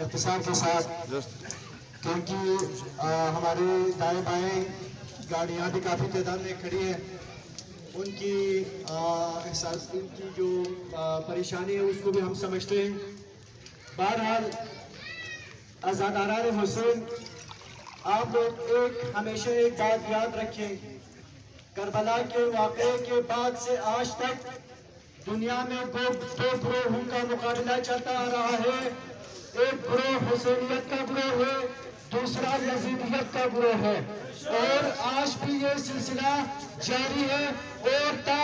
اختصار کے ساتھ، کیونکہ ہمارے دائیں بائیں گاڑیاں بھی کافی تعداد میں کھڑی ہیں، ان کی احساس، ان کی جو پریشانی ہے اس کو بھی ہم سمجھتے ہیں۔ بہرحال آزاداران حسین، آپ لوگ ہمیشہ ایک بات یاد رکھیں، کربلا کے واقعے کے بعد سے آج تک دنیا میں دو گروہوں کا مقابلہ چلتا آ رہا ہے۔ ایک گروہ حسینیت کا گروہ ہے، دوسرا یزیدیت کا گروہ ہے، اور آج بھی یہ سلسلہ جاری ہے اور تا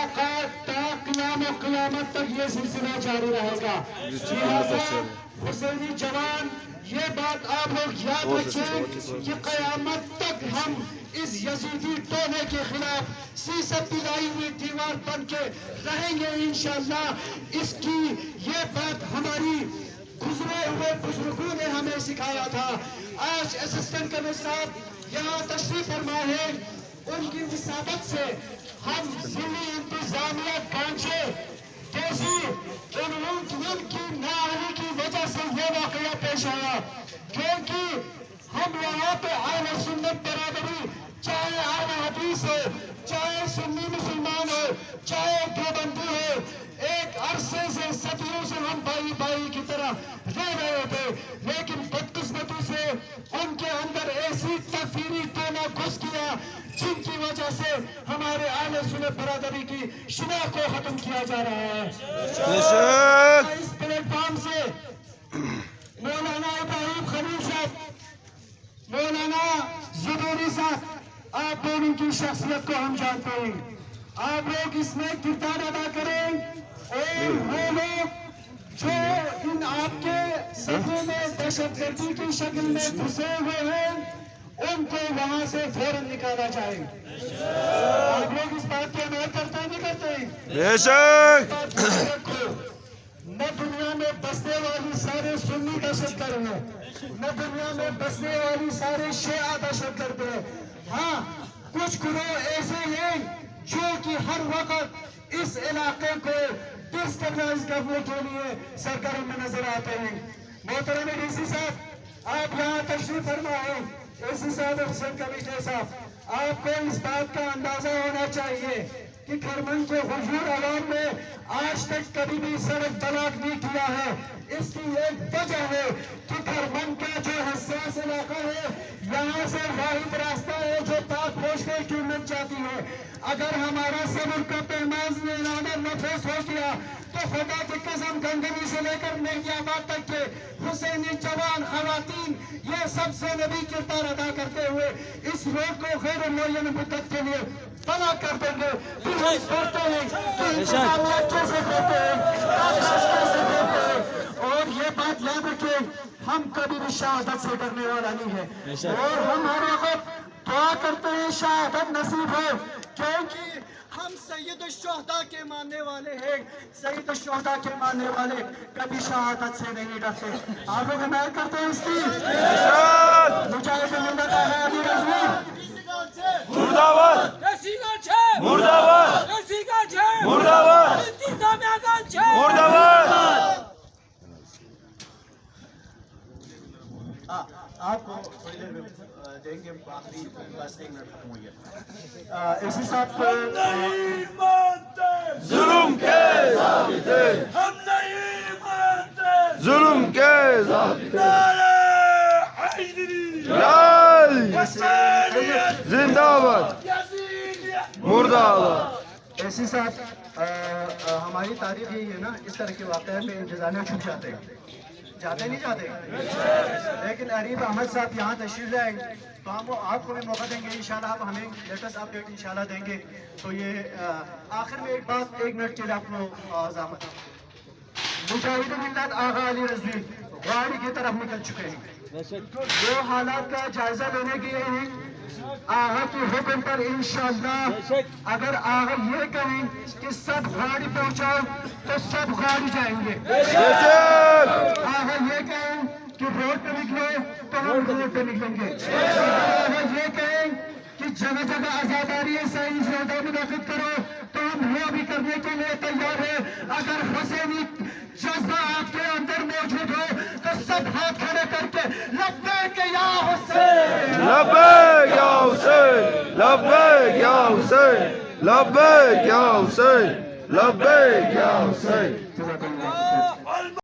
قیام و قیامت تک یہ سلسلہ جاری رہے گا۔ لہذا حسینی جوان، یہ بات آپ لوگ یاد رکھیں کہ قیامت تک ہم اس یزیدی ٹونے کے خلاف سیسب پلائی ہوئی دیوار بن کے رہیں گے انشاءاللہ۔ اس کی یہ بات ہماری گزرے ہوئے بزرگوں نے ہمیں سکھایا تھا۔ آج اسسٹنٹ کمشنر صاحب یہاں تشریف فرما ہے، ان کی وساطت سے ہم ضلعی انتظامیہ ڈھانچے جیسی ان کی نااہلی کی وجہ سے یہ واقعہ پیش آیا، کیونکہ ہم یہاں پہ اہل سنت برادری، چاہے اہل حدیث ہو، چاہے سنی مسلمان ہو، چاہے دیوبندی ہو، ایک عرصے سے صدیوں سے ہم بھائی بھائی کی طرح رہ رہے تھے، لیکن بدقسمتی سے ان کے اندر ایسی تکفیری ٹونا گھس گیا جن کی وجہ سے ہمارے اہل سنت برادری کی شناخت کو ختم کیا جا رہا ہے۔ اس پلیٹ فارم سے مولانا ابراہیم خلیل صاحب، مولانا زبیری صاحب، آپ دونوں کی شخصیت کو ہم جانتے ہیں، آپ لوگ اس میں کردار ادا کریں، اور وہ لوگ جو ان آپ کے صفوں میں دہشت گردی کی شکل میں گھسے ہوئے ہیں، ان کو وہاں سے فوراً نکالا جائے۔ آپ لوگ اس بات کی عمل کرتے نہیں کرتے؟ بے شک۔ نہ دنیا میں بسنے والی سارے سنی دہشت گرد ہیں، نہ دنیا میں بسنے والی سارے شیعہ دہشت گرد ہیں۔ ہاں، کچھ گروہ ایسے ہیں جو کہ ہر وقت اس علاقے کو ڈسٹیبلائز کرنے کے لیے سرگرم میں نظر آتے ہیں۔ محترم ڈی سی صاحب، آپ یہاں تشریف فرما ہیں، اے سی صاحب، اسسٹنٹ کمشنر صاحب، آپ کو اس بات کا اندازہ ہونا چاہیے کہ کھرمن کے حضور عوام میں آج تک کبھی بھی سڑک بلاک نہیں کیا ہے۔ اس کی ایک وجہ ہے کہ کھرمن کا جو حساس علاقہ ہے، یہاں سے واحد راستہ ہے جو پاک پوش کی مل جاتی ہے۔ اگر ہمارا صبر کا پیمان نفیس ہو گیا تو خدا کی قسم گنگنی سے لے کر مہدی آباد تک کے حسینی جوان، خواتین، یہ سب سے نبی کردار ادا کرتے ہوئے اس روڈ کو غیر معین مدت کے لیے بنا کر دیں گے۔ پھر ہم سوچتے ہیں کہ انتظامیہ کیسے دیتے ہیں، کیسے دیتے ہیں، اور یہ بات یاد رکھیں، ہم کبھی بھی شہادت سے ڈرنے والا نہیں ہے، اور ہم ہر وقت دعا کرتے ہیں شہادت نصیب ہو، کیونکہ ہم سید الشہداء کے ماننے والے ہیں۔ سید الشہداء کے ماننے والے کبھی شہادت سے نہیں ڈرتے۔ آپ لوگ حمایت کرتے ہیں اس کی؟ مجاہد ملت علی رضوی مرد آباد، مرد آباد، مرد آباد، مرد آباد۔ آپ کو تھوڑی دیر میں دیں گے، آخری بس 1 منٹ ختم ہوئی ہے۔ اسی صاحب کو ظلم کے ضابطے، ہم نہیں مانتے ظلم کے ضابطے۔ زندہ باد، مردہ آباد۔ ایسی صاحب، ہماری تاریخ یہی ہے نا، اس طرح کے واقعات میں انتظامیہ چھپ جاتے ہیں، جاتے نہیں جاتے، لیکن عریب احمد صاحب یہاں تشریف لائیں تو ہم آپ کو بھی موقع دیں گے انشاءاللہ، آپ ہمیں لیٹسٹ اپڈیٹ انشاءاللہ دیں گے۔ تو یہ آخر میں ایک بات 1 منٹ کے لیے آپ کو ضابط، مجاہد ملت آغا علی رضوی گاڑی کی طرف نکل چکے ہیں، وہ حالات کا جائزہ لینے کے لیے ہیں۔ آغا کے حکم پر انشاءاللہ اگر آغا یہ کہیں کہ سب گاڑی پہنچاؤ تو سب گاڑی جائیں گے، آغا یہ کہیں کہ روڈ پہ نکلو تو ہم روڈ پہ نکلیں گے، آغا یہ کہیں کہ جگہ جگہ آزاداری سائنس روڈہ منعقد کرو تو ہم وہ بھی کرنے کے لیے تیار ہیں۔ اگر حسینی جذبہ آپ کے اندر موجود ہو تو سب ہاتھ کھڑے کر لبیک یا حسین لبیک یا حسین لبیک یا حسین لبیک یا حسین